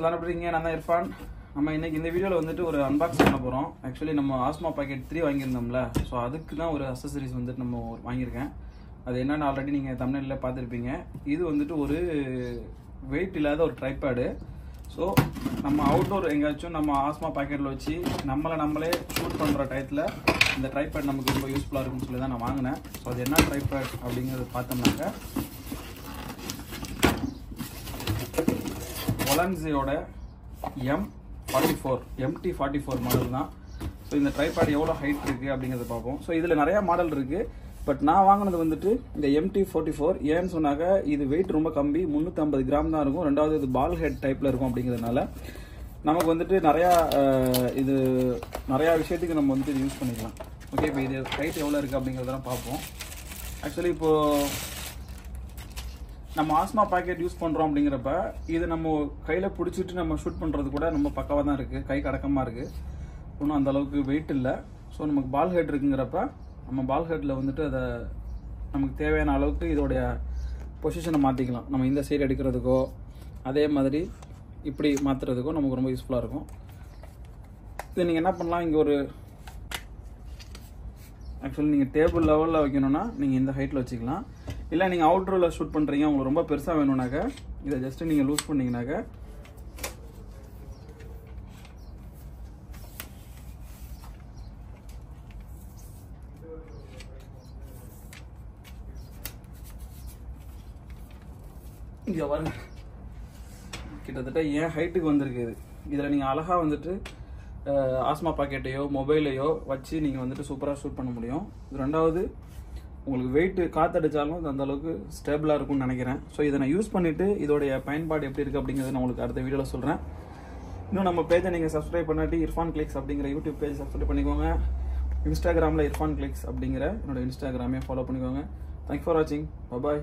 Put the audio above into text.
நான் இர்ஃபான். நம்ம இன்னைக்கு இந்த வீடியோவில் வந்துட்டு ஒரு அன்பாக்ஸ் பண்ண போகிறோம். ஆக்சுவலி நம்ம ஆஸ்மா பாக்கெட் 3 வாங்கியிருந்தோம்ல, ஸோ அதுக்கு தான் ஒரு அக்சசரிஸ் வந்துட்டு நம்ம வாங்கியிருக்கேன். அது என்னென்னு ஆல்ரெடி நீங்கள் தமிழ்நிலையில் பார்த்துருப்பீங்க. இது வந்துட்டு ஒரு வெயிட் இல்லாத ஒரு ட்ரைபேடு. ஸோ நம்ம அவுட்டோர் எங்கேயாச்சும் நம்ம ஆஸ்மா பாக்கெட்டில் வச்சு நம்மளே ஷூட் பண்ணுற டயத்தில் இந்த ட்ரைபேட் நமக்கு ரொம்ப யூஸ்ஃபுல்லாக இருக்குன்னு சொல்லி தான் நான் வாங்கினேன். ஸோ அது என்ன ட்ரைபேட் அப்படிங்கிறது பார்த்தோம்னாக்க ஒலன்ஸியோட MT44 மாடல் தான். ஸோ இந்த ட்ரைபேட் எவ்வளோ ஹைட் இருக்குது அப்படிங்கிறத பார்ப்போம். ஸோ இதில் நிறையா மாடல் இருக்குது. பட் நான் வாங்கினது வந்துட்டு இந்த MT44. ஏன்னு சொன்னாக்க இது வெயிட் ரொம்ப கம்மி, 350 கிராம் தான் இருக்கும். ரெண்டாவது இது பால் ஹெட் டைப்பில் இருக்கும். அப்படிங்கிறதுனால நமக்கு வந்துட்டு நிறையா விஷயத்துக்கு நம்ம வந்துட்டு யூஸ் பண்ணிக்கலாம். ஓகே, இப்போ இது ஹைட் எவ்வளோ இருக்குது அப்படிங்கிறதெல்லாம் பார்ப்போம். ஆக்சுவலி இப்போது நம்ம ஆஸ்மா பாக்கெட் யூஸ் பண்ணுறோம் அப்படிங்கிறப்ப இது நம்ம கையில் பிடிச்சிட்டு நம்ம ஷூட் பண்ணுறது கூட நம்ம பக்கவாக தான் இருக்குது. கை கடக்கமாக இருக்குது, ஒன்றும் அந்த அளவுக்கு வெயிட் இல்லை. ஸோ நமக்கு பால் ஹெட் இருக்குங்கிறப்ப நம்ம பால் ஹெட்டில் வந்துட்டு அதை நமக்கு தேவையான அளவுக்கு இதோடைய பொசிஷனை மாற்றிக்கலாம். நம்ம இந்த சைடு எடுக்கிறதுக்கோ அதே மாதிரி இப்படி மாற்றுறதுக்கோ நமக்கு ரொம்ப யூஸ்ஃபுல்லாக இருக்கும். இது நீங்கள் என்ன பண்ணலாம், இங்கே ஒரு ஆக்சுவலி நீங்கள் டேபிள் லெவலில் வைக்கணும்னா நீங்கள் இந்த ஹைட்டில் வச்சுக்கலாம். இல்லை நீங்கள் அவுட்ரோவில் ஷூட் பண்ணுறீங்க, உங்களுக்கு ரொம்ப பெருசாக வேணும்னாக்க இதை ஜஸ்ட்டு நீங்கள் லூஸ் பண்ணிங்கனாக்க இங்கே பாருங்க, கிட்டத்தட்ட என் ஹைட்டுக்கு வந்திருக்கு. இதில் நீங்கள் அழகாக வந்துட்டு ஆஸ்மா பாக்கெட்டையோ மொபைலையோ வச்சு நீங்கள் வந்துட்டு சூப்பராக ஷூட் பண்ண முடியும். இது ரெண்டாவது உங்களுக்கு வெயிட் காற்றடிச்சாலும் அது அந்தளவுக்கு ஸ்டேபிளாக இருக்கும்னு நினைக்கிறேன். ஸோ இதை நான் யூஸ் பண்ணிவிட்டு இதோடைய பயன்பாடு எப்படி இருக்குது அப்படிங்கிறத நான் உங்களுக்கு அடுத்த வீடியோவில் சொல்கிறேன். இன்னும் நம்ம பேஜை நீங்கள் சப்ஸ்கிரைப் பண்ணாட்டி இர்ஃபான் கிளிக்ஸ் அப்படிங்கிற யூடியூப் பேஜ் சப்ஸ்கிரைப் பண்ணிக்கோங்க. இன்ஸ்டாகிராமில் இர்ஃபான் கிளிக்ஸ் அப்படிங்கிற என்னோட இன்ஸ்டாகிராமே ஃபாலோ பண்ணிக்கோங்க. தேங்க்ஸ் ஃபார் வாட்சிங். பாய்.